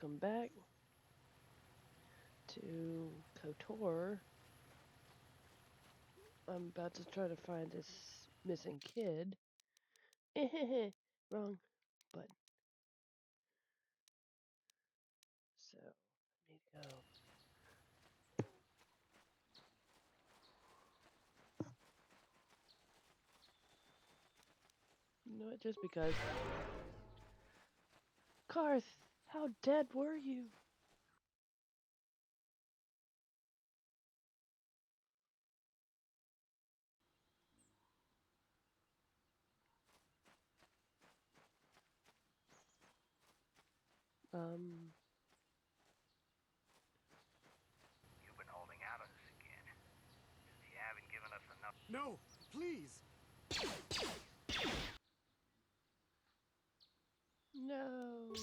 welcome back to KOTOR. I'm about to try to find this missing kid. Wrong button. So, I need to go. You know what? Just because. Karth, how dead were you? Um, You've been holding out on us again. You haven't given us enough. No, please. no.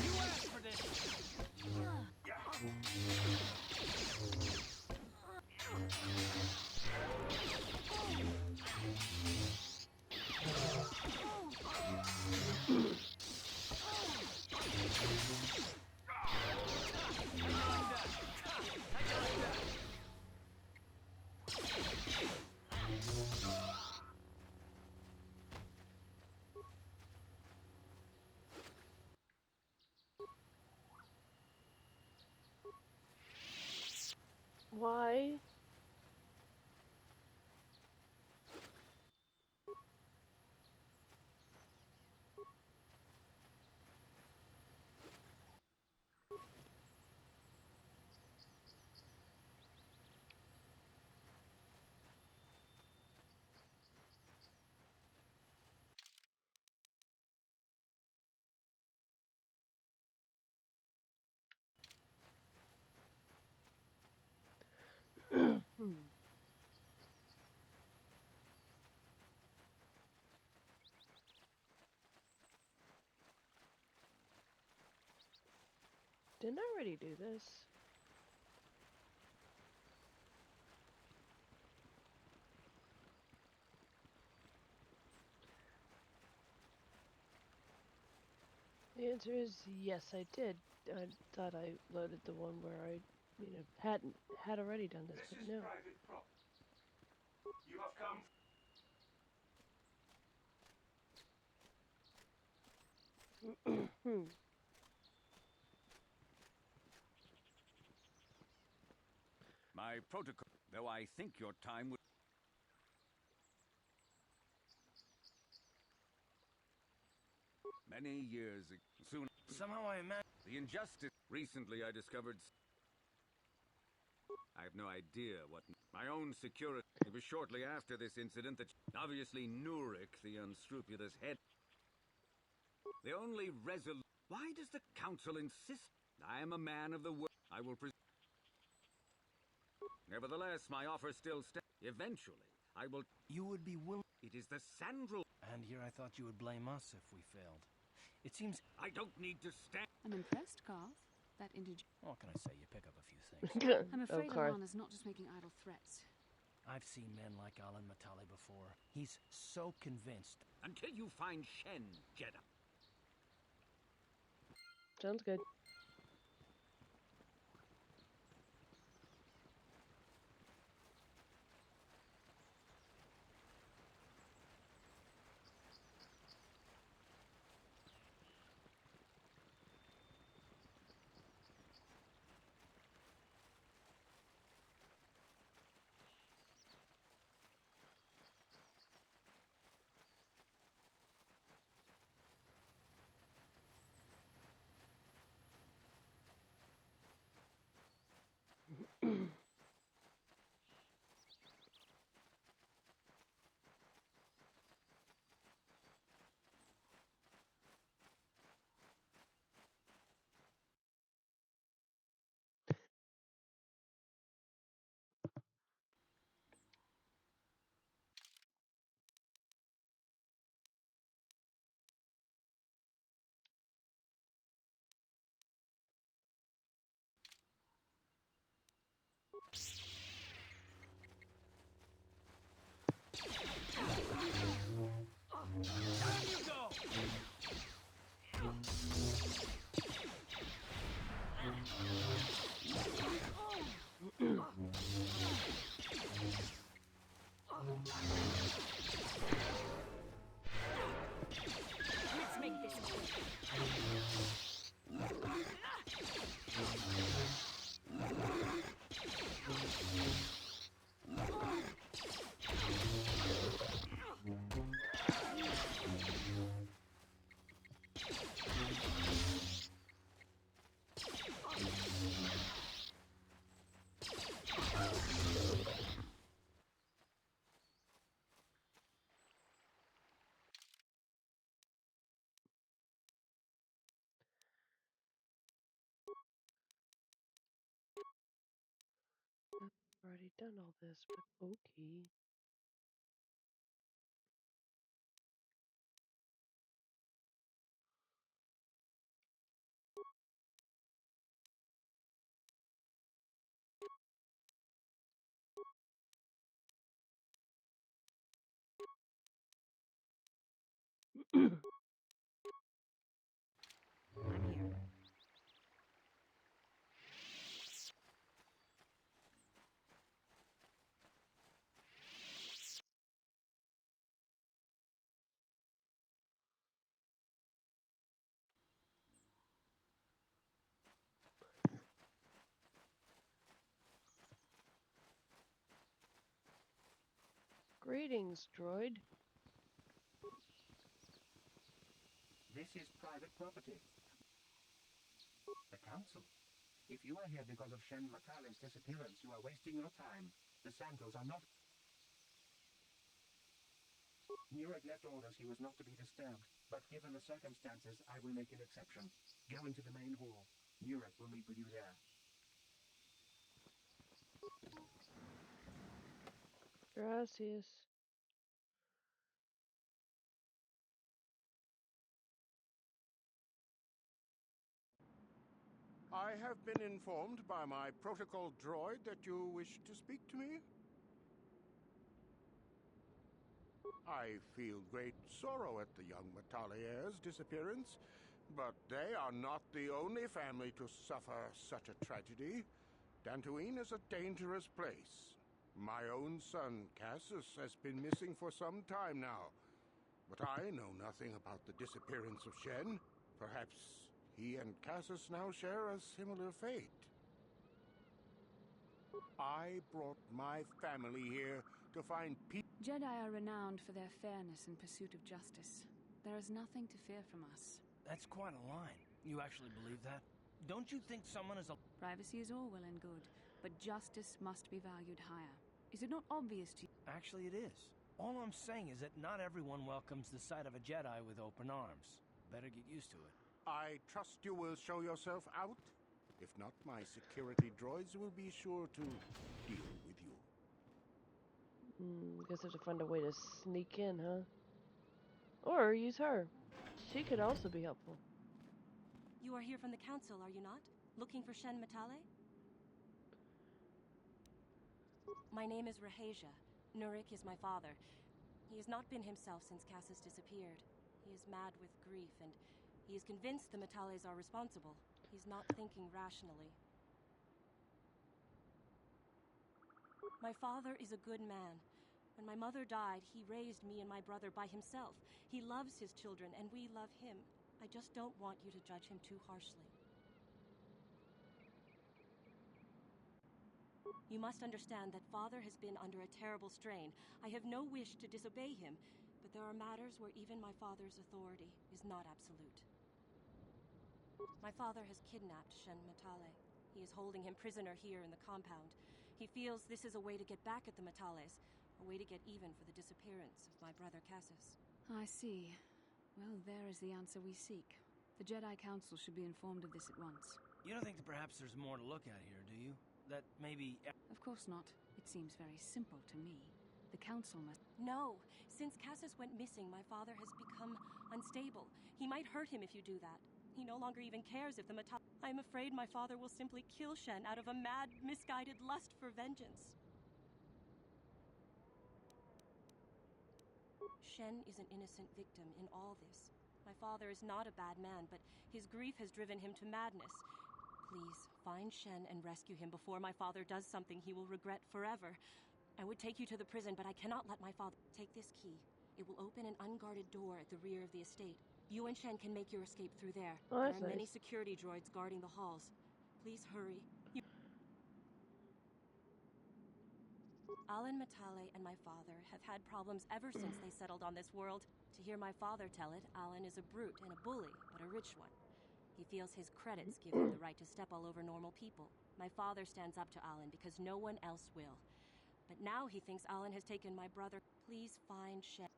You asked for this. Why? Didn't I already do this? The answer is yes, I did. I thought I loaded the one where I, had already done this, but This is no. private property. You have come. My protocol, though I think your time would... Many years ago, soon... Somehow I imagine. The injustice... Recently I discovered... I have no idea what... My own security... It was shortly after this incident that... Obviously Nurik, the unscrupulous head... The only resolution... Why does the council insist? I am a man of the world. I will... Nevertheless, my offer still stands. Eventually, I will... You would be willing. It is the Sandral... And here I thought you would blame us if we failed. It seems. I don't need to stand... I'm impressed, Garth. That integer. What can I say? You pick up a few things. I'm Oh, afraid Karth. Alana's not just making idle threats. I've seen men like Alan Matale before. He's so convinced. Until you find Shen, Jedi. Sounds good. Let's make this quick. I've already done all this, but okay. I'm here. Greetings, droid. This is private property. The Council. If you are here because of Shen Matale's disappearance, you are wasting your time. The Santos are not... Nurek left orders he was not to be disturbed, but given the circumstances, I will make an exception. Go into the main hall. Nurek will meet with you there. Gracias. I have been informed by my protocol droid that you wish to speak to me. I feel great sorrow at the young Matale heir's disappearance, but they are not the only family to suffer such a tragedy. Dantooine is a dangerous place. My own son, Cassius, has been missing for some time now, but I know nothing about the disappearance of Shen. Perhaps he and Cassius now share a similar fate. I brought my family here to find peace. Jedi are renowned for their fairness and pursuit of justice. There is nothing to fear from us. That's quite a line. You actually believe that? Don't you think someone is a... Privacy is all well and good, but justice must be valued higher. Is it not obvious to you? Actually, it is. All I'm saying is that not everyone welcomes the sight of a Jedi with open arms. Better get used to it. I trust you will show yourself out. If not, my security droids will be sure to deal with you. Guess I have to find a way to sneak in, huh? Or use her. She could also be helpful. You are here from the Council, are you not? Looking for Shen Matale? My name is Rahasia. Nurek is my father. He has not been himself since Cassius disappeared. He is mad with grief, and he is convinced the Matales are responsible. He's not thinking rationally. My father is a good man. When my mother died, he raised me and my brother by himself. He loves his children, and we love him. I just don't want you to judge him too harshly. You must understand that Father has been under a terrible strain. I have no wish to disobey him, but there are matters where even my father's authority is not absolute. My father has kidnapped Shen Matale. He is holding him prisoner here in the compound. He feels this is a way to get back at the Matales, a way to get even for the disappearance of my brother Cassius. I see. Well, there is the answer we seek. The Jedi Council should be informed of this at once. You don't think that perhaps there's more to look at here, do you? That maybe... Of course not. It seems very simple to me. The Council must... No. Since Cassius went missing, my father has become unstable. He might hurt him if you do that. He no longer even cares if the Matale... I am afraid my father will simply kill Shen out of a mad, misguided lust for vengeance. Shen is an innocent victim in all this. My father is not a bad man, but his grief has driven him to madness. Please, find Shen and rescue him before my father does something he will regret forever. I would take you to the prison, but I cannot let my father... Take this key. It will open an unguarded door at the rear of the estate. You and Shen can make your escape through there. Oh, There that's are many nice. security droids guarding the halls. Please hurry. Alan Matale and my father have had problems ever since they settled on this world. To hear my father tell it, Alan is a brute and a bully, but a rich one. He feels his credits give him the right to step all over normal people. My father stands up to Alan because no one else will. But now he thinks Alan has taken my brother. Please find Shen.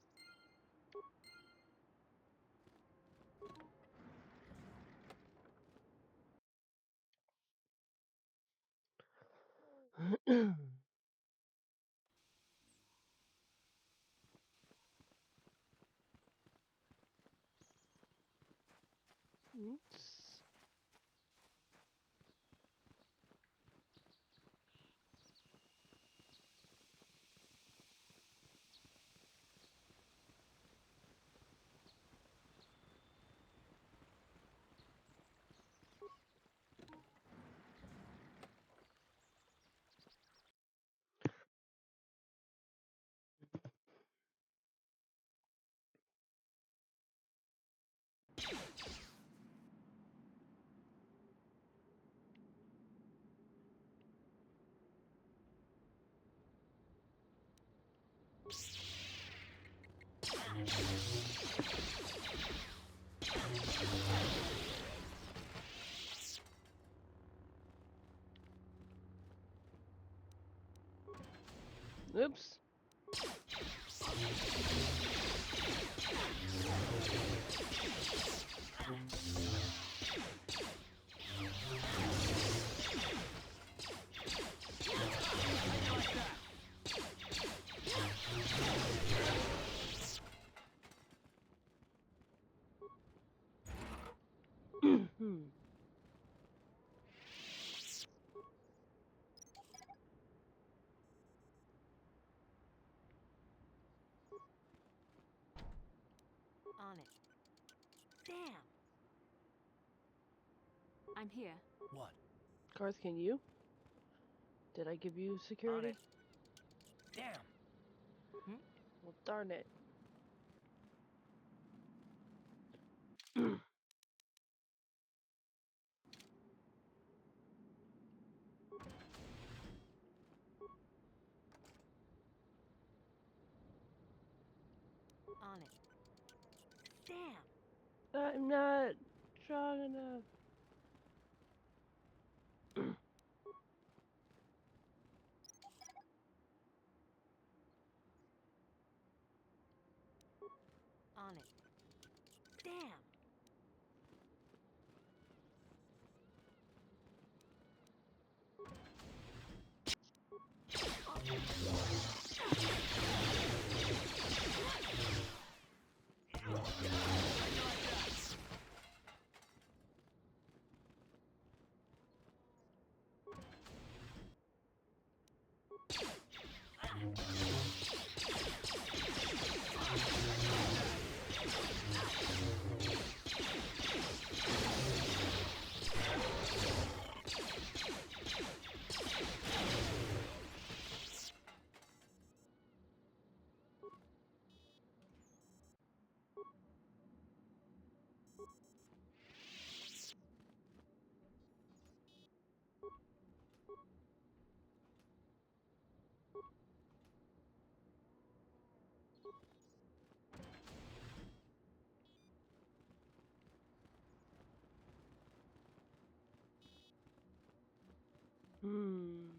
Oops. Oops. On it. Damn! I'm here. What? Garth, can you? Did I give you On security? it. Damn. Well, darn it. On it. Damn! I'm not strong enough. On it. Damn! Hmm.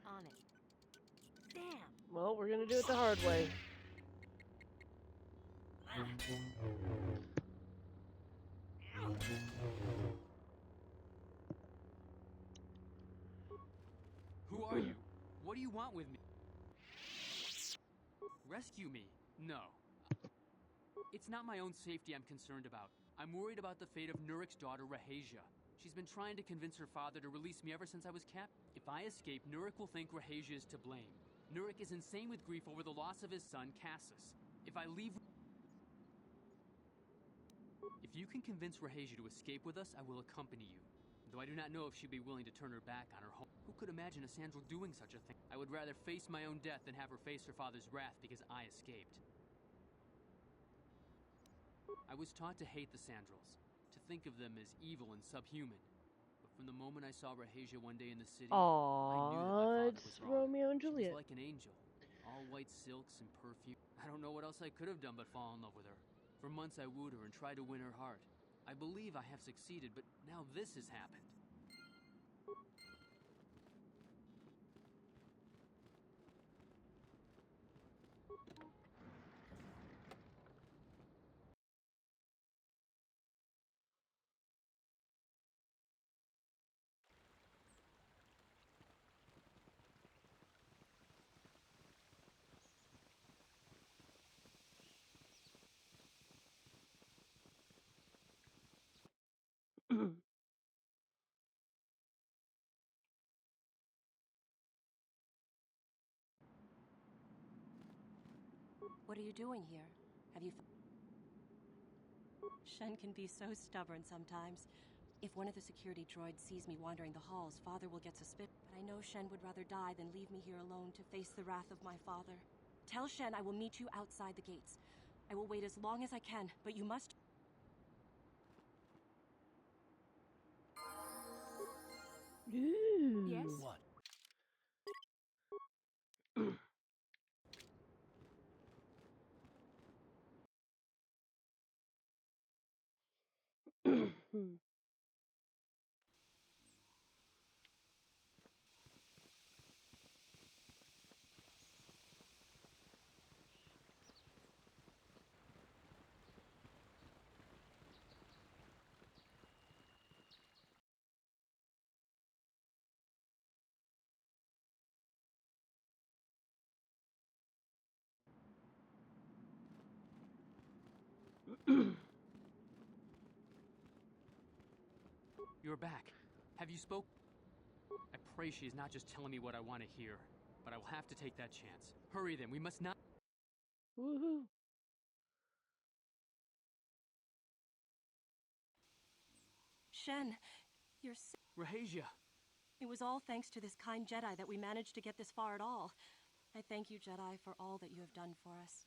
On it. Damn! Well, we're gonna do it the hard way. Who are you? What do you want with me? Rescue me? No. It's not my own safety I'm concerned about. I'm worried about the fate of Nurik's daughter, Rahasia. She's been trying to convince her father to release me ever since I was captured. If I escape, Nurik will think Rahasia is to blame. Nurik is insane with grief over the loss of his son, Cassus. If I leave... If you can convince Rahasia to escape with us, I will accompany you. Though I do not know if she'd be willing to turn her back on her home. Who could imagine a Sandral doing such a thing? I would rather face my own death than have her face her father's wrath because I escaped. I was taught to hate the Sandrals, to think of them as evil and subhuman. But from the moment I saw Rahasia one day in the city, I knew that my father was It's wrong. Romeo and She Juliet. was like an angel, all white silks and perfume. I don't know what else I could have done but fall in love with her. For months I wooed her and tried to win her heart. I believe I have succeeded, but now this has happened. What are you doing here? Have you... Shen can be so stubborn sometimes. If one of the security droids sees me wandering the halls, Father will get suspicious. But I know Shen would rather die than leave me here alone to face the wrath of my father. Tell Shen I will meet you outside the gates. I will wait as long as I can, but you must... Ooh. Yes? What? You're back. Have you spoke? I pray she is not just telling me what I want to hear, but I will have to take that chance. Hurry then, we must not... Woohoo. Shen, you're sick. Rahasia! It was all thanks to this kind Jedi that we managed to get this far at all. I thank you, Jedi, for all that you have done for us.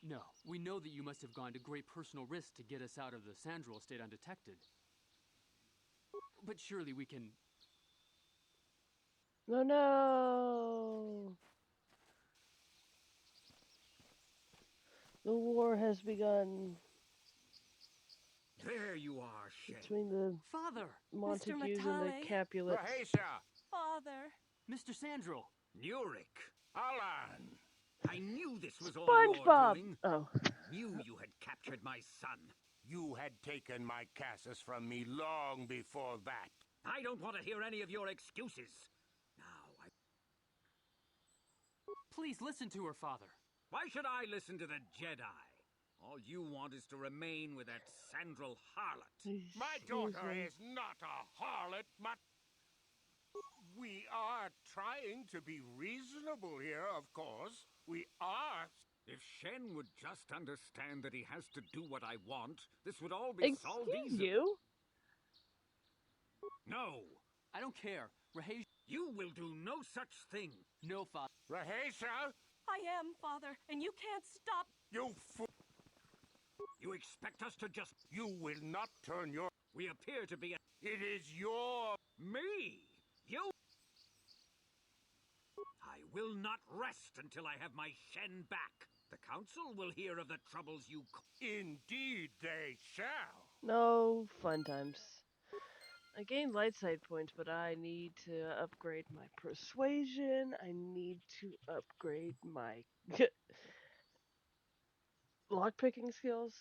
No, we know that you must have gone to great personal risk to get us out of the Sandral estate undetected. But surely we can... No, no. The war has begun There you are, Shen. between the Father! Montagues and the Matale. Capulets. Rahasia! Father! Mr. Sandral! Nurik! Alan! I knew this was all your SpongeBob! doing. Oh. Knew you had captured my son. You had taken my Cassus from me long before that. I don't want to hear any of your excuses. Now, Please listen to her, Father. why should I listen to the Jedi? All you want is to remain with that Sandral harlot. My daughter is not a harlot, but... We are trying to be reasonable here, of course. We are... If Shen would just understand that he has to do what I want, this would all be solved Excuse easily. you? No, I don't care. Rahasia... you will do no such thing. No, Father. Rahasia! I am, Father, and you can't stop. You fool! You expect us to just... You will not turn your... We appear to be... It is your... Me? You? I will not rest until I have my Shen back. The Council will hear of the troubles you... Indeed they shall. No fun times. I gained light side points, but I need to upgrade my persuasion. I need to upgrade my lockpicking skills.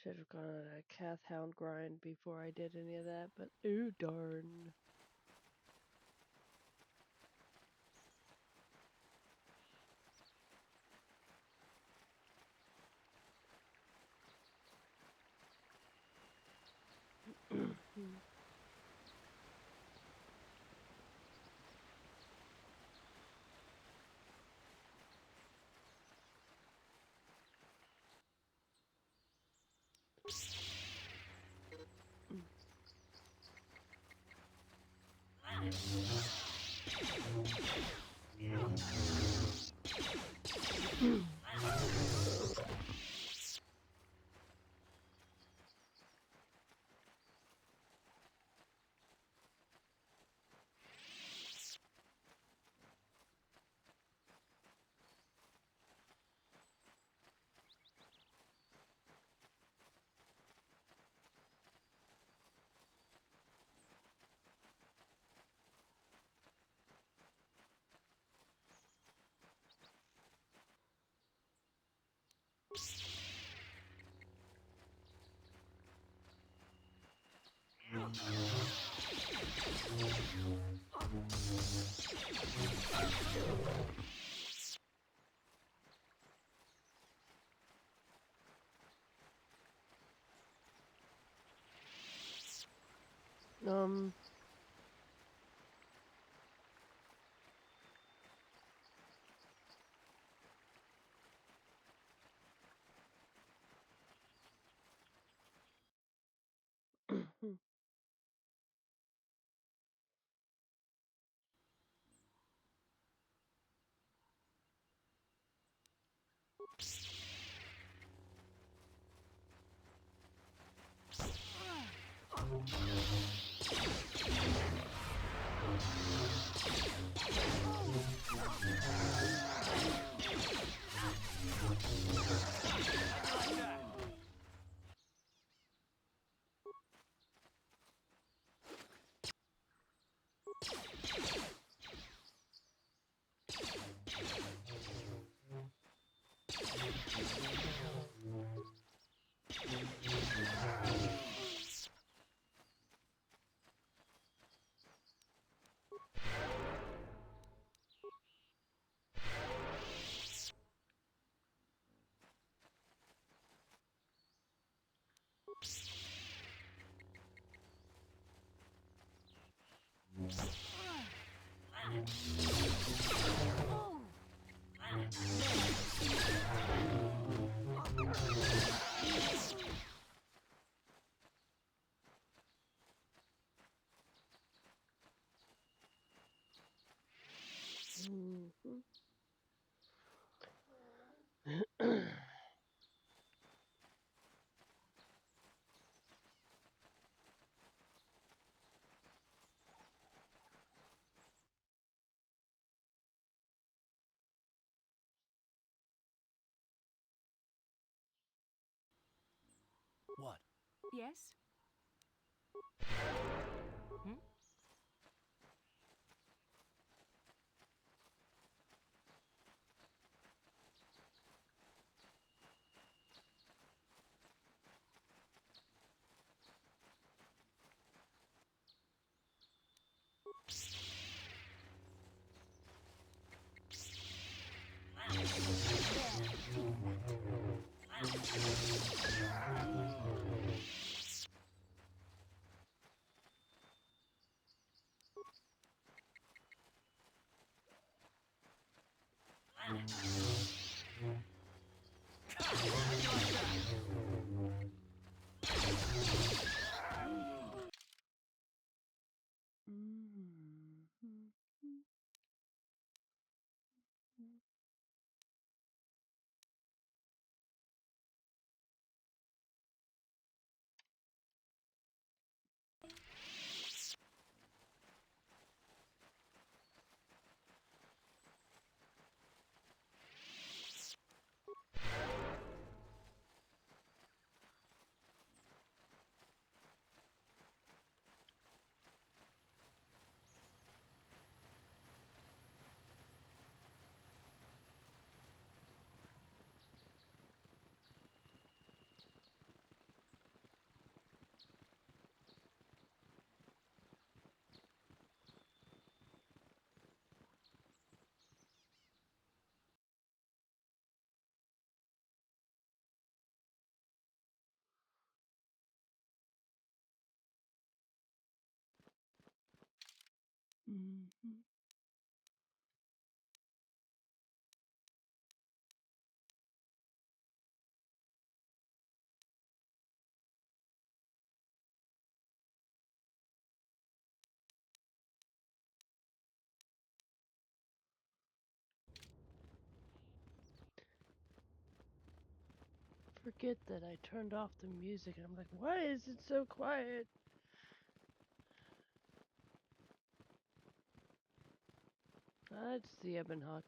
Should have gone on a Cath Hound grind before I did any of that, but ooh darn. Um. What? Yes? Hmm? Mm-hmm. Forget that I turned off the music and I'm like, why is it so quiet? It's the Ebon Hawk.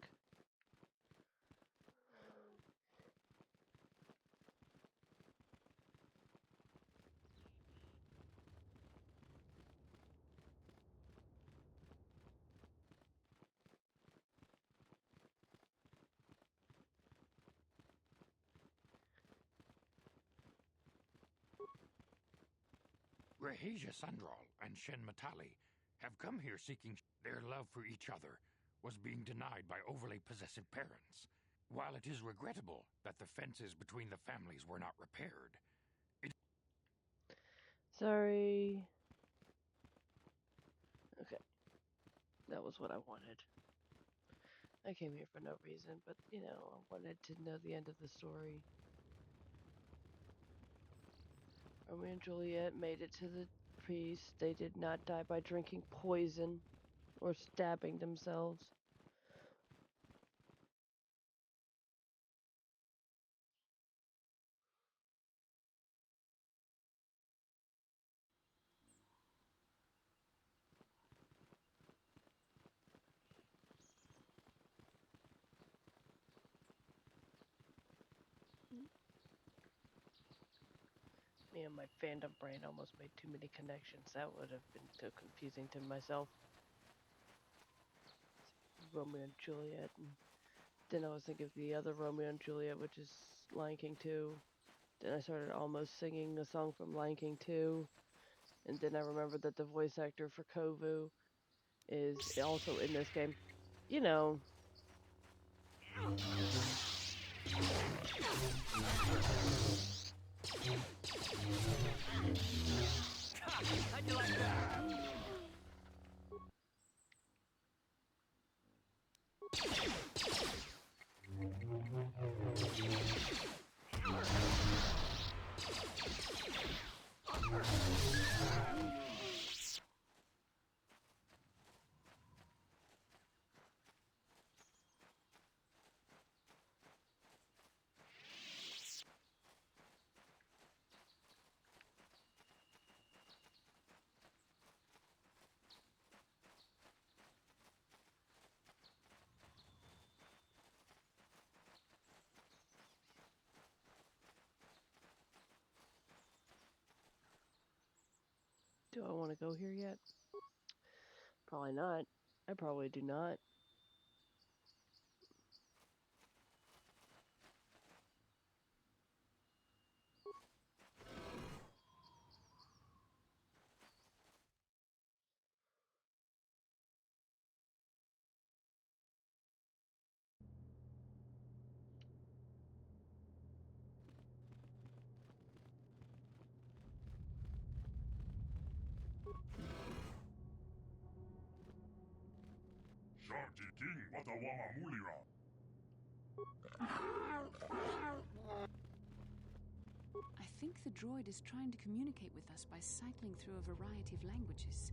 Rahesia Sandral and Shen Matali have come here seeking their love for each other was being denied by overly possessive parents. While it is regrettable that the fences between the families were not repaired, Sorry. Okay, that was what I wanted. I came here for no reason, but I wanted to know the end of the story. Romeo and Juliet made it to the priest. They did not die by drinking poison or stabbing themselves. Me and my fandom brain almost made too many connections. That would have been too confusing to myself. Romeo and Juliet, and then I was thinking of the other Romeo and Juliet, which is Lion King 2. Then I started almost singing a song from Lion King 2, and then I remembered that the voice actor for Kovu is also in this game. You know. How'd you like that? Do I want to go here yet? Probably not. I probably do not. Sharky King Watawama Mulira. I think the droid is trying to communicate with us by cycling through a variety of languages.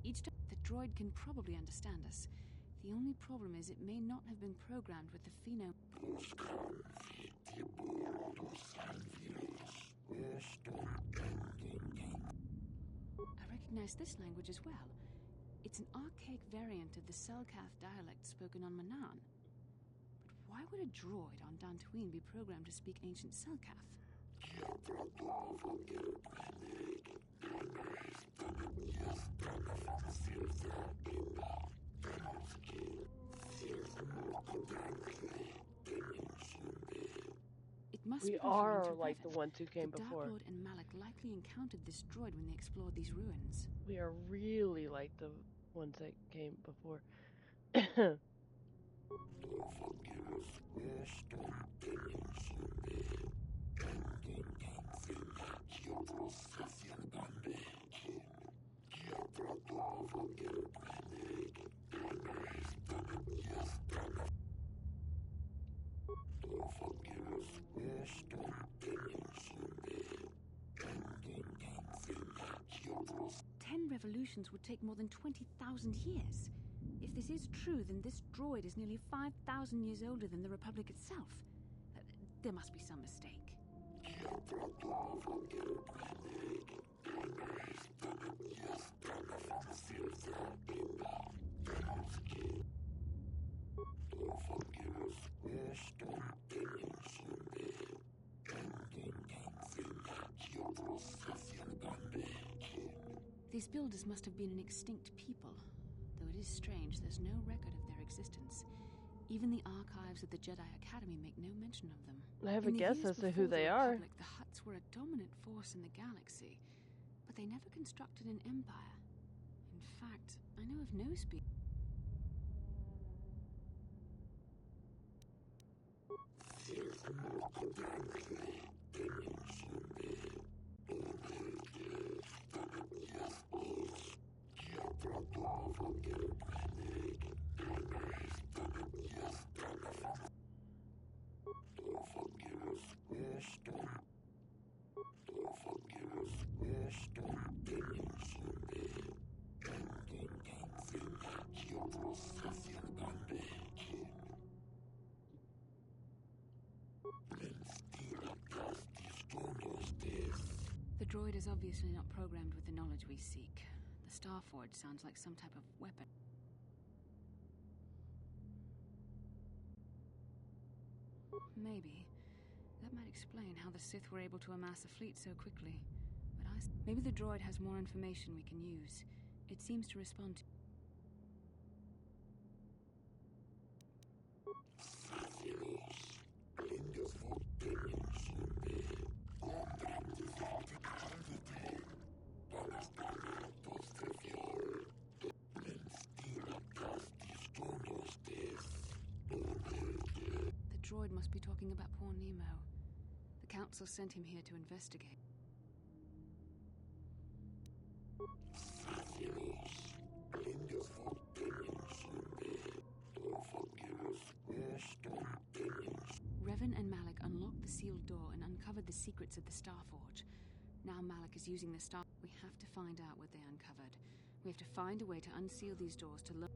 Each time, the droid can probably understand us. The only problem is it may not have been programmed with the phenome. I recognize this language as well. It's an archaic variant of the Selkath dialect spoken on Manan. But why would a droid on Dantooine be programmed to speak ancient Selkath? It must We be referring are to like the Revan. ones who came The Dark before. Lord and Malak likely encountered this droid when they explored these ruins. We are really like the ones that came before. 10 revolutions would take more than 20,000 years. If this is true, then this droid is nearly 5,000 years older than the Republic itself. There must be some mistake. These builders must have been an extinct people, though it is strange there's no record of their existence. Even the archives of the Jedi Academy make no mention of them. I have a In the guess years as to who before they the are. Republic, the Hutts were a dominant force in the galaxy, but they never constructed an empire. In fact, I know of no species. The droid is obviously not programmed with the knowledge we seek. The Starforge sounds like some type of weapon. Maybe. That might explain how the Sith were able to amass a fleet so quickly. But maybe the droid has more information we can use. It seems to respond to... The droid must be talking about poor Nemo. The Council sent him here to investigate. Revan and Malik unlocked the sealed door and uncovered the secrets of the Starforge. Now Malik is using the star... We have to find out what they uncovered. We have to find a way to unseal these doors to learn...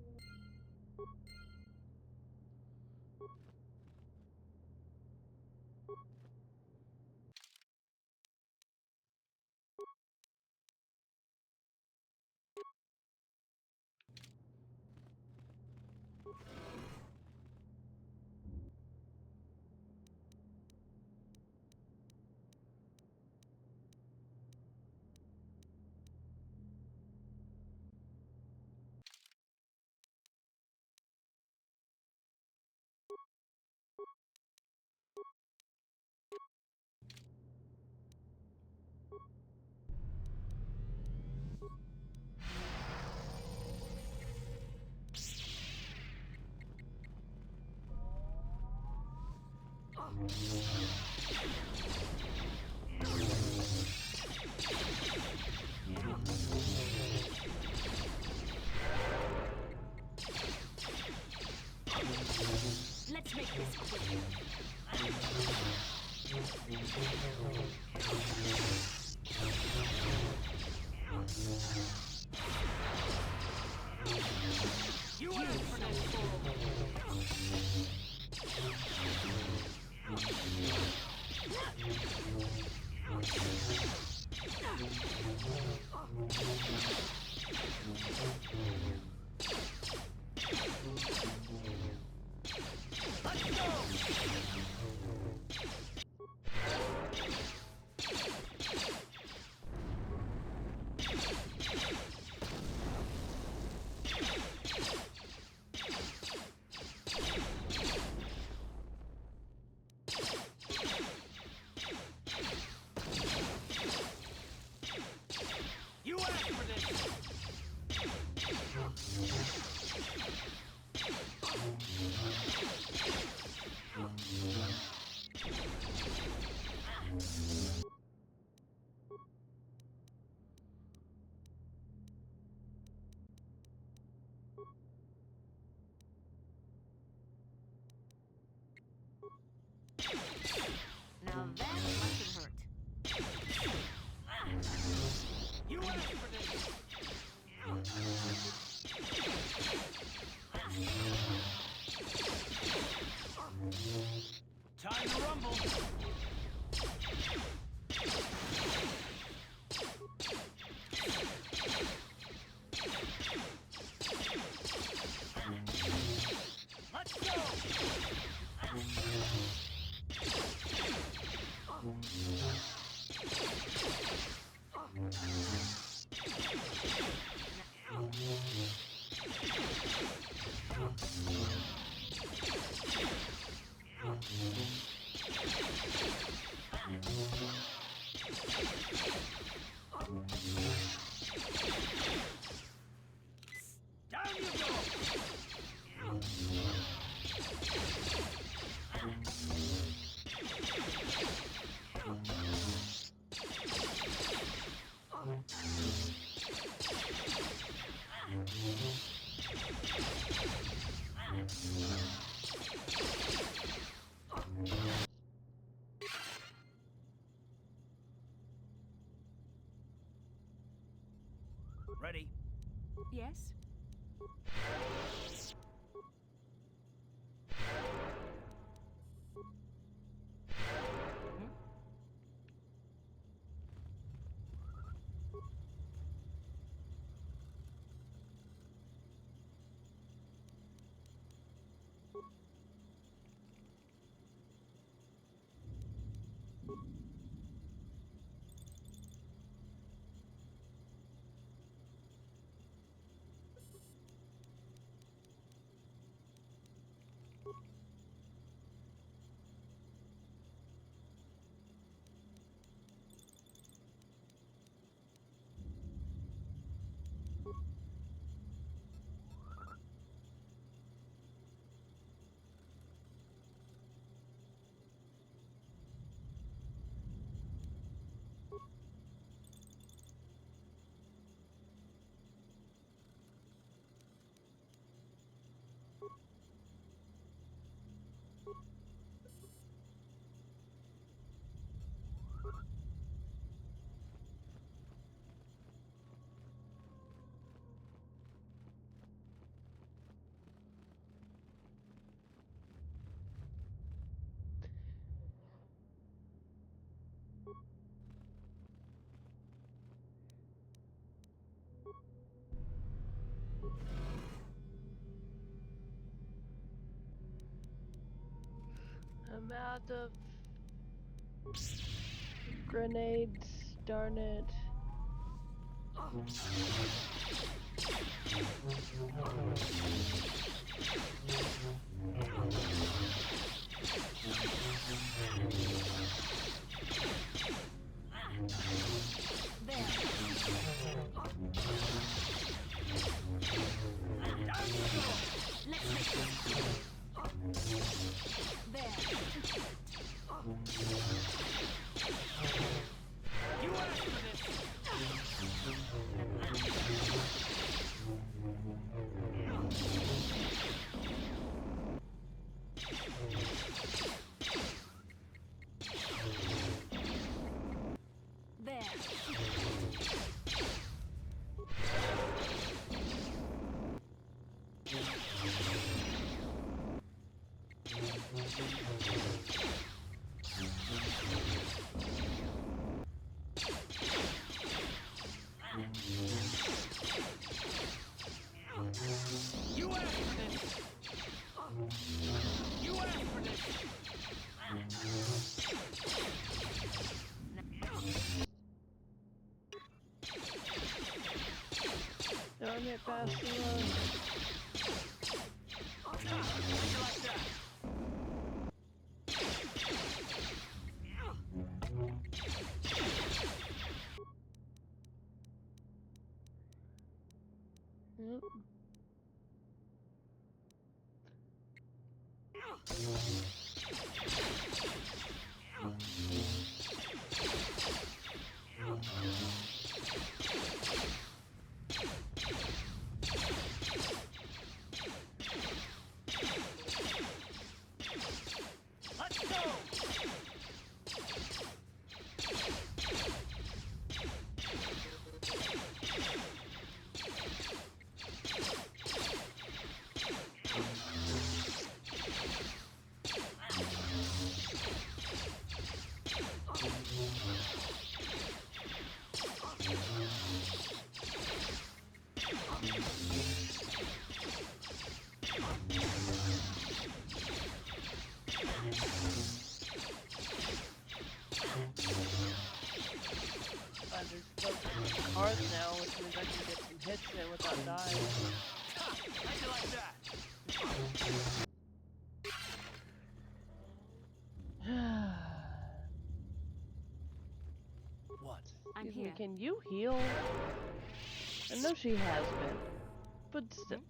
Let's make this quick. You are for that fool. Let's go! Ready? Yes? I'm out of grenades, darn it. Darn it, Bastila. Yep. Cars now, which means I can get some hits in without dying. How'd you like that? What? I'm Excuse me, here. can you heal? I know she has been, but still.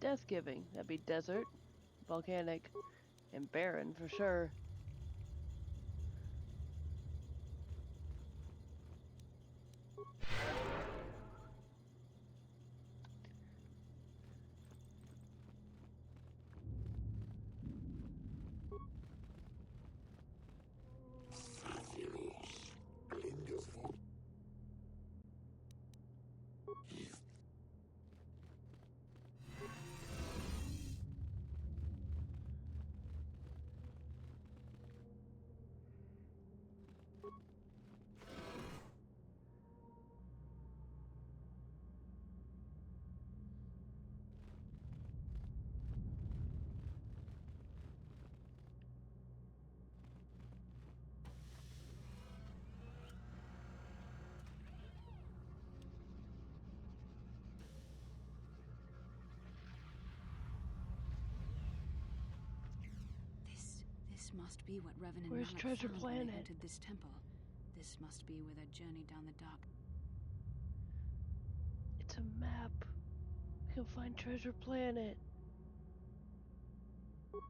Death giving. That'd be desert, volcanic, and barren for sure. This must be what Revan and Where's Malik Treasure found when they Planet? entered this temple. This must be where their journey down the dark. It's a map. We can find Treasure Planet.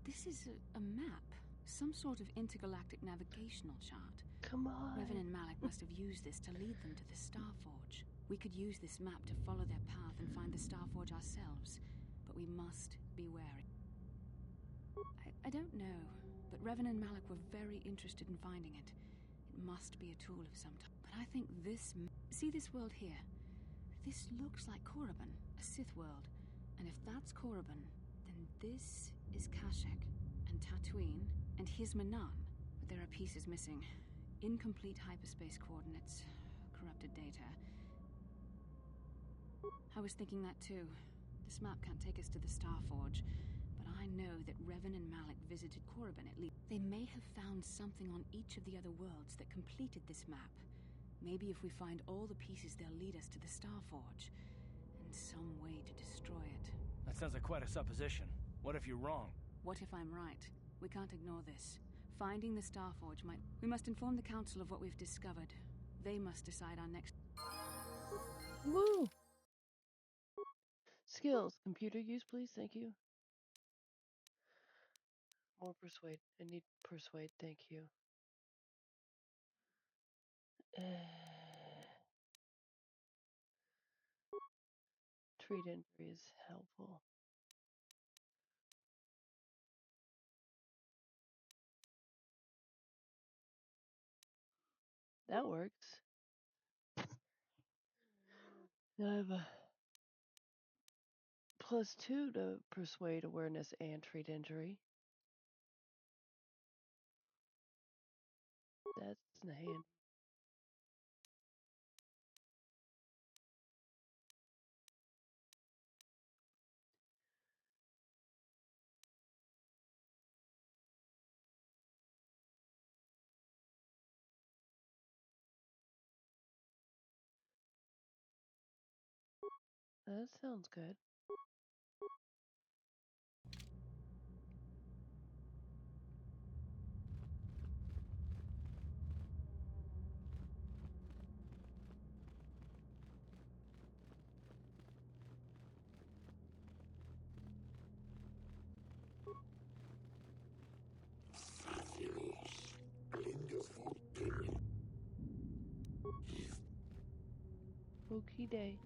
This is a map. Some sort of intergalactic navigational chart. Come on. Revan and Malik must have used this to lead them to the Starforge. We could use this map to follow their path and find the Starforge ourselves, but we must be wary. I don't know, but Revan and Malik were very interested in finding it. It must be a tool of some type. But I think this... See this world here? This looks like Korriban, a Sith world. And if that's Korriban, then this is Kashyyyk, and Dantooine, and here's Manan. But there are pieces missing. Incomplete hyperspace coordinates, corrupted data. I was thinking that too. This map can't take us to the Starforge, but I know that Revan and Malik visited Korriban at least. They may have found something on each of the other worlds that completed this map. Maybe if we find all the pieces, they'll lead us to the Starforge, and some way to destroy it. That sounds like quite a supposition. What if you're wrong? What if I'm right? We can't ignore this. Finding the Starforge might... We must inform the Council of what we've discovered. They must decide our next... Woo! Skills. Computer use, please. Thank you. More persuade. I need persuade. Thank you. Treat injury is helpful. That works. Now I have a +2 to persuade, awareness, and treat injury. That's in the hand. That sounds good. Okie day.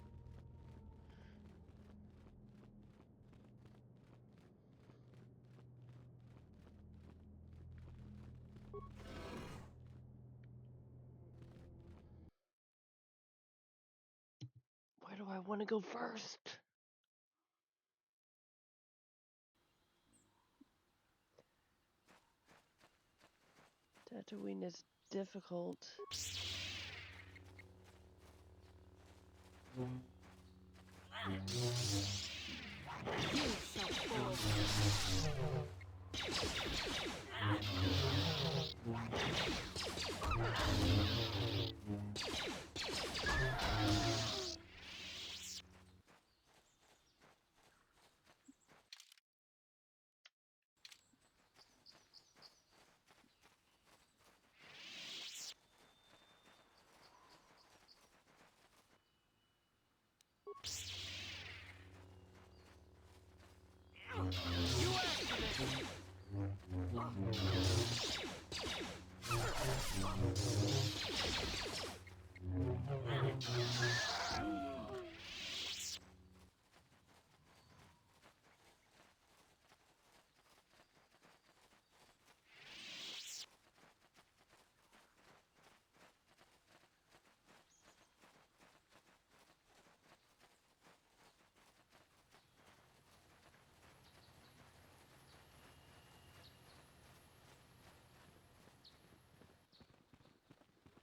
Where do I want to go first? Dantooine is difficult.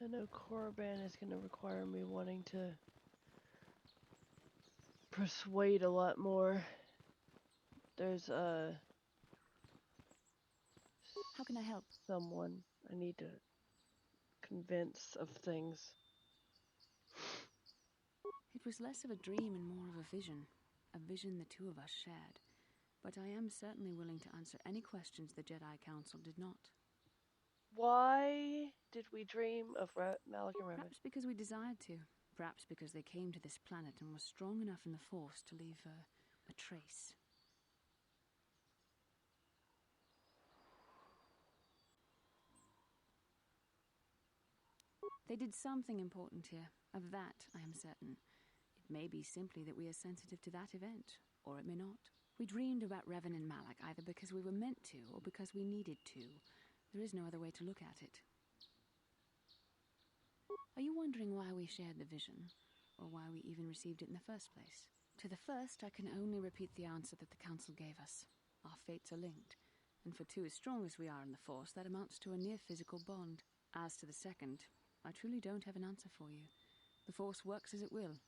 I know Korriban is going to require me wanting to persuade a lot more. There's How can I help? someone I need to convince of things. It was less of a dream and more of a vision the two of us shared. But I am certainly willing to answer any questions the Jedi Council did not. Why did we dream of Malik and Revan? Perhaps because we desired to. Perhaps because they came to this planet and were strong enough in the Force to leave a trace. They did something important here. Of that, I am certain. It may be simply that we are sensitive to that event, or it may not. We dreamed about Revan and Malak either because we were meant to, or because we needed to. There is no other way to look at it. Are you wondering why we shared the vision, or why we even received it in the first place? To the first, I can only repeat the answer that the Council gave us. Our fates are linked, and for two as strong as we are in the Force, that amounts to a near-physical bond. As to the second, I truly don't have an answer for you. The Force works as it will,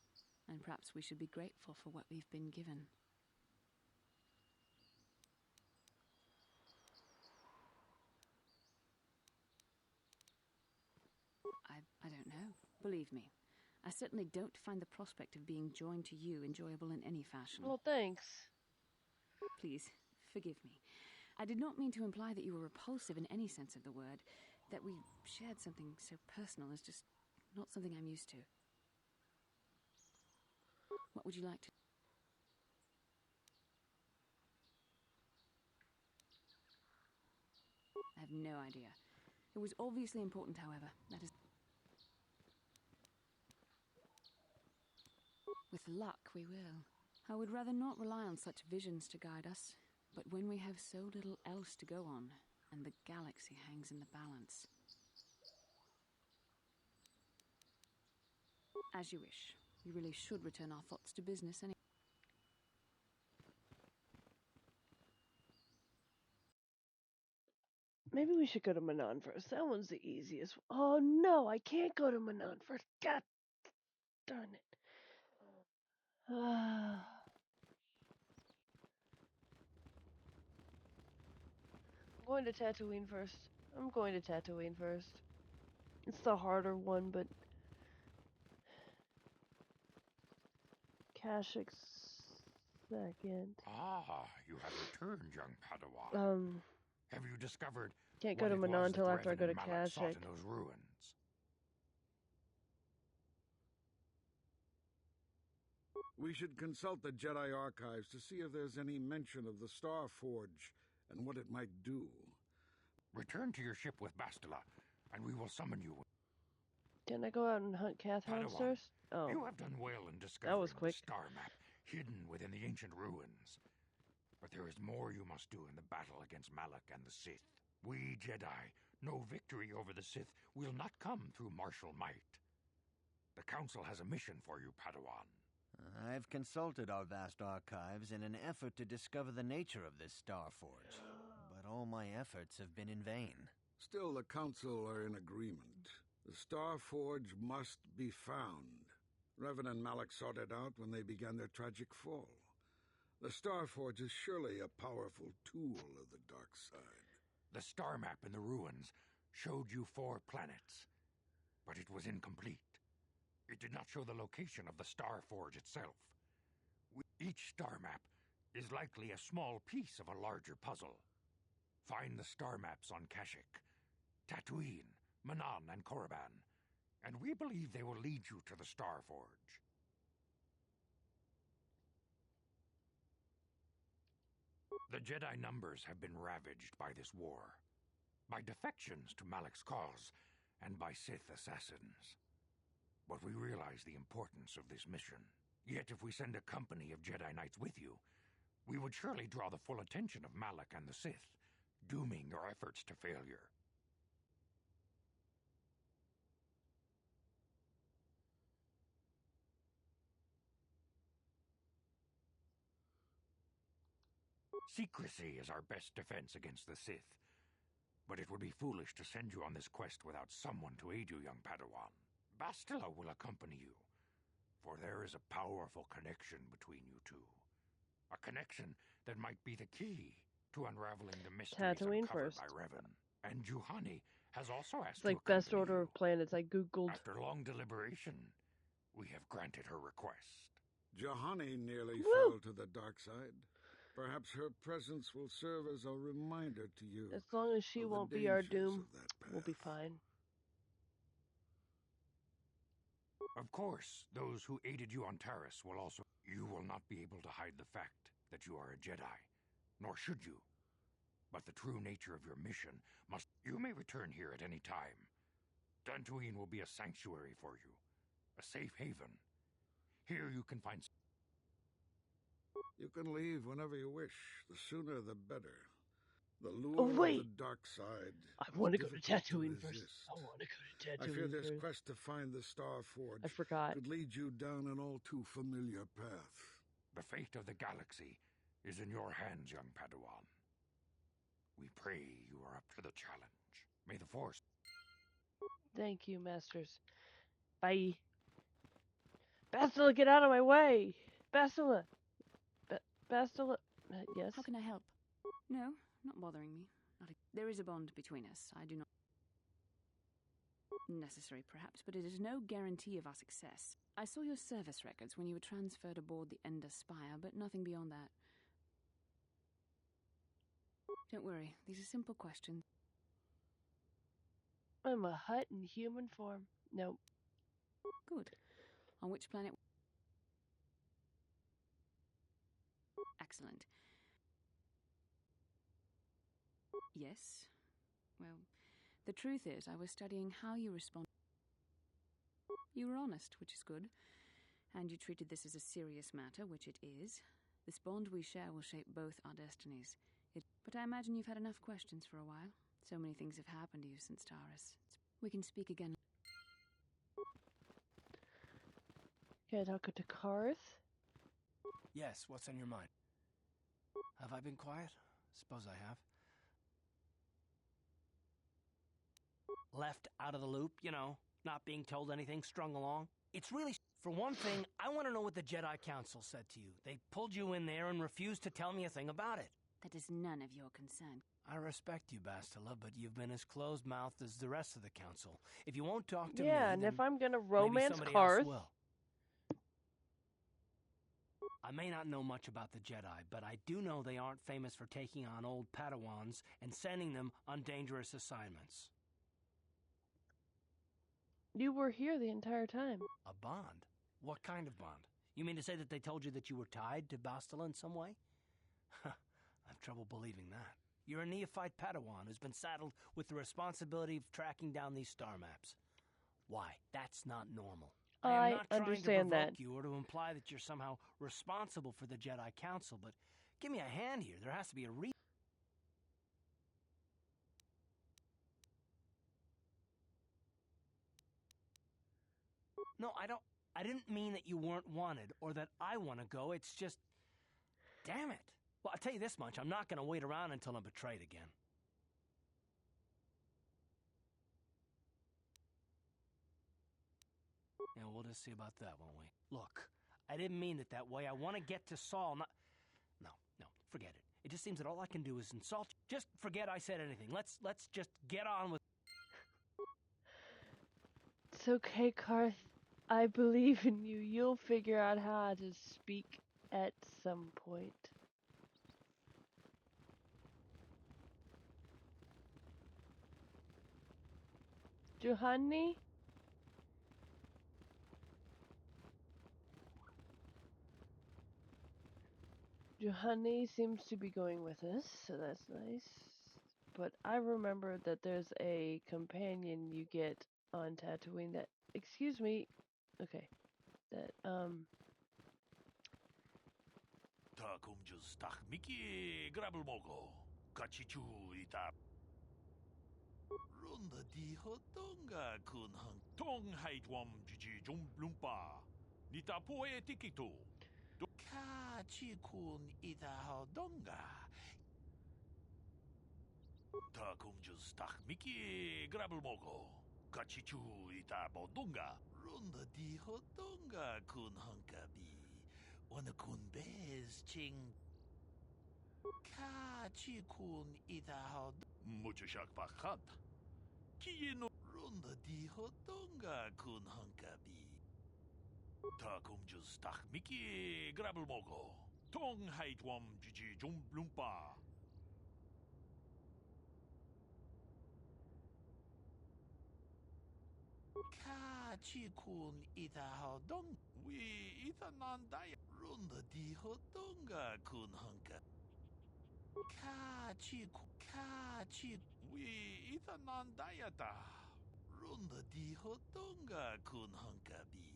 and perhaps we should be grateful for what we've been given. I don't know. Believe me, I certainly don't find the prospect of being joined to you enjoyable in any fashion. Well, thanks. Please, forgive me. I did not mean to imply that you were repulsive in any sense of the word. That we shared something so personal is just not something I'm used to. What would you like to... I have no idea. It was obviously important, however. That is... With luck, we will. I would rather not rely on such visions to guide us. But when we have so little else to go on, and the galaxy hangs in the balance... As you wish. We really should return our thoughts to business anyway. Maybe we should go to Manon first. That one's the easiest. Oh no, I can't go to Manon first. God darn it. I'm going to Tatooine first. I'm going to Tatooine first. It's the harder one, but Kashyk's second. Ah, you have returned, young Padawan. Have you discovered Can't what go to it Manon was until that after I Revan go to and Malak sought Kashyyyk. in those ruins? We should consult the Jedi archives to see if there's any mention of the Star Forge and what it might do. Return to your ship with Bastila, and we will summon you. Didn't I go out and hunt Kathhounds Padawan, first? Oh, you have done well in that discovering was the quick. star map hidden within the ancient ruins. But there is more you must do in the battle against Malak and the Sith. We Jedi know victory over the Sith will not come through martial might. The Council has a mission for you, Padawan. I've consulted our vast archives in an effort to discover the nature of this Star Forge, but all my efforts have been in vain. Still, the Council are in agreement. The Star Forge must be found. Revan and Malak sought it out when they began their tragic fall. The Star Forge is surely a powerful tool of the dark side. The star map in the ruins showed you 4 planets, but it was incomplete. It did not show the location of the Star Forge itself. Each star map is likely a small piece of a larger puzzle. Find the star maps on Kashyyyk, Dantooine, Manon, and Korriban, and we believe they will lead you to the Star Forge. The Jedi numbers have been ravaged by this war. by defections to Malak's cause, and by Sith assassins. But we realize the importance of this mission. Yet if we send a company of Jedi Knights with you, we would surely draw the full attention of Malak and the Sith, dooming your efforts to failure. Secrecy is our best defense against the Sith, but it would be foolish to send you on this quest without someone to aid you, young Padawan. Bastila will accompany you, for there is a powerful connection between you two. A connection that might be the key to unraveling the mysteries Tatooine uncovered first. by Revan. And Juhani has also asked It's like to best accompany order you. of planets. I googled. After long deliberation, we have granted her request. Juhani nearly Woo! fell to the dark side. Perhaps her presence will serve as a reminder to you. As long as she of the won't be our dangers doom, of that we'll be path. fine. Of course, those who aided you on Taris will also... You will not be able to hide the fact that you are a Jedi, nor should you. But the true nature of your mission must... You may return here at any time. Dantooine will be a sanctuary for you, a safe haven. Here you can find... You can leave whenever you wish. The sooner the better. The lure Oh, wait. of the dark side. I is want to go to difficult Tatooine first. resist. I want to go to I fear Tatooine this first. quest to find the Star Forge I forgot. could lead you down an all too familiar path. The fate of the galaxy is in your hands, young Padawan. We pray you are up to the challenge. May the Force... Thank you, Masters. Bye. Bastila, get out of my way! Bastila! Bastila... yes? How can I help? No, not bothering me. There is a bond between us. I do not... Necessary, perhaps, but it is no guarantee of our success. I saw your service records when you were transferred aboard the Ender Spire, but nothing beyond that. Don't worry, these are simple questions. I'm a hut in human form. No. Good. On which planet? Excellent. Yes. Well, the truth is, I was studying how you respond. You were honest, which is good. And you treated this as a serious matter, which it is. This bond we share will shape both our destinies. But I imagine you've had enough questions for a while. So many things have happened to you since Taris. We can speak again. Can I talk to Karth? Yes, what's on your mind? Have I been quiet? Suppose I have. Left out of the loop, you know, not being told anything, strung along. It's really... For one thing, I want to know what the Jedi Council said to you. They pulled you in there and refused to tell me a thing about it. That is none of your concern. I respect you, Bastila, but you've been as closed-mouthed as the rest of the council. If you won't talk to me, Yeah, and then if I'm gonna maybe romance somebody Karth... else will. I may not know much about the Jedi, but I do know they aren't famous for taking on old Padawans and sending them on dangerous assignments. You were here the entire time. A bond? What kind of bond? You mean to say that they told you that you were tied to Bastila in some way? I have trouble believing that. You're a neophyte Padawan who's been saddled with the responsibility of tracking down these star maps. Why? That's not normal. I am not trying to understand provoke that. you or to imply that you're somehow responsible for the Jedi Council, but give me a hand here. There has to be a reason. No, I didn't mean that you weren't wanted or that I want to go. It's just, damn it. Well, I'll tell you this much. I'm not going to wait around until I'm betrayed again. Yeah, we'll just see about that, won't we? Look, I didn't mean it that way. I want to get to Saul, not... No, forget it. It just seems that all I can do is insult you. Just forget I said anything. Let's just get on with... It's okay, Karth. I believe in you. You'll figure out how to speak at some point. Juhani? Juhani seems to be going with us, so that's nice. but I remember that there's a companion you get on Tatooine that, excuse me, okay, that, Takumjus takmiki grabelmogo. Kachichu ita. Runda di hotonga kun hang tong haitwam jiji jumblumpa. Nita poe tikito. Kachi kun ita hodonga. Takumjus takmiki grabelmogo. Kachichu ita bodunga. Runda di hotonga kun hankabi. Wana kun bez ching. Kachi kun ita hod. Muchashak pakat. Kiyeno. Runda di hotonga kun hankabi. Takumjus takmiki grabelmogo. Tong haitwam jiji jumblumpa. Kachi kun ita hodong. We ita nandaya. Runda di hotonga kun hanka. Kachi. We ita nandayata. Runda di hotonga kun hankabi.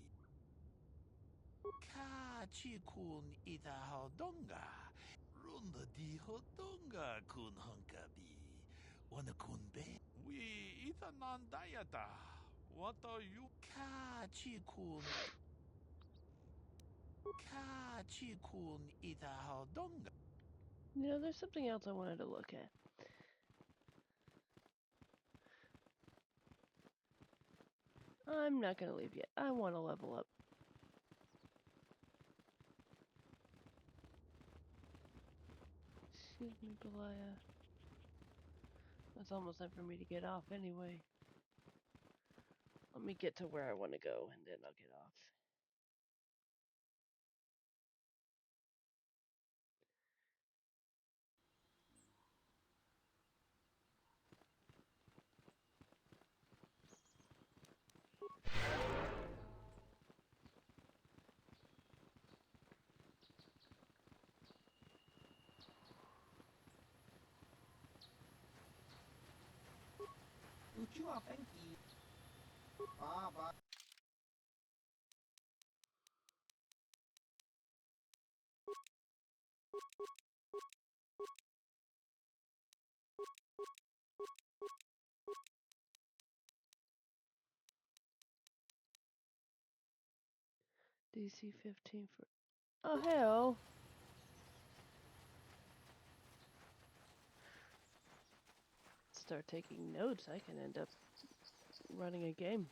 Kachi kun ita hodonga. Runda di hotonga kun hankabi. Wana kun be. We ita nandayata. What are you? Kachi kun ita hodonga. you know, there's something else I wanted to look at. I'm not gonna leave yet. I want to level up. Excuse me, Belaya. It's almost time for me to get off anyway. Let me get to where I want to go, and then I'll get off. DC 15 for... Oh, hell. Start taking notes, I can end up running a game.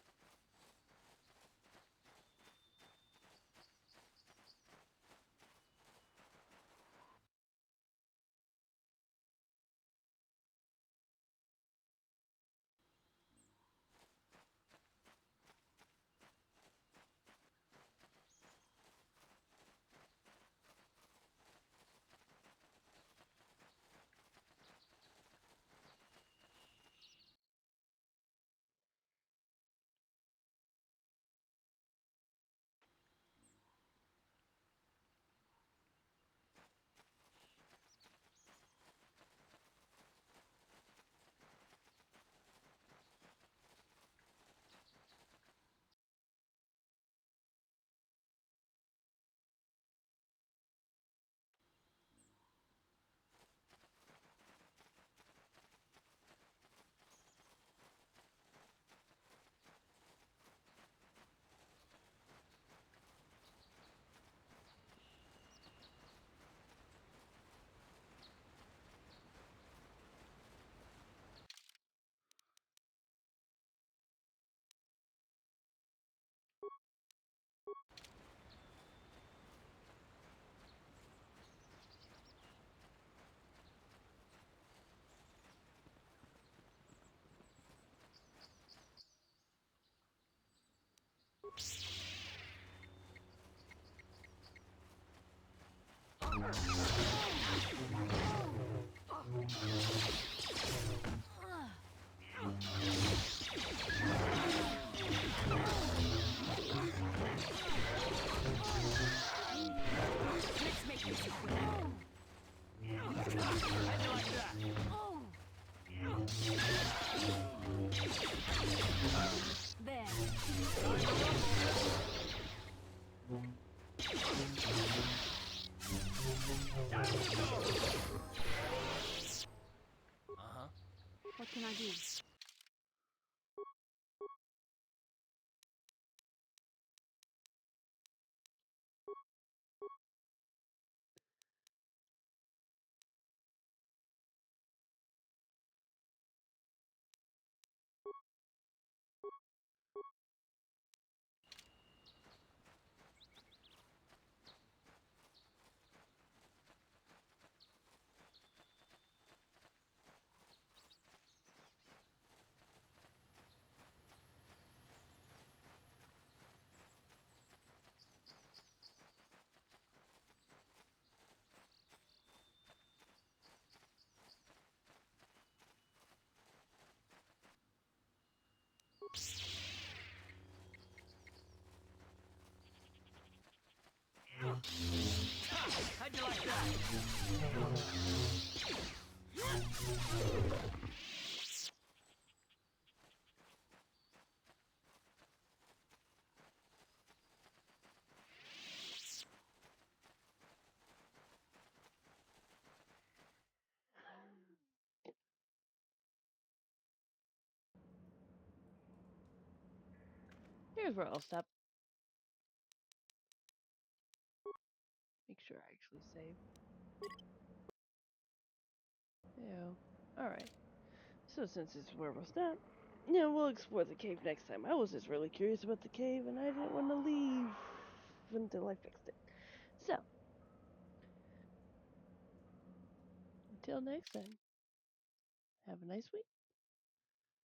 Uh-huh. What can I do? How'd you like that? Here's where I'll stop. Make sure I actually save. Yeah. Alright. So since it's where we'll stop, yeah, we'll explore the cave next time. I was just really curious about the cave and I didn't want to leave until I fixed it. So, until next time, have a nice week.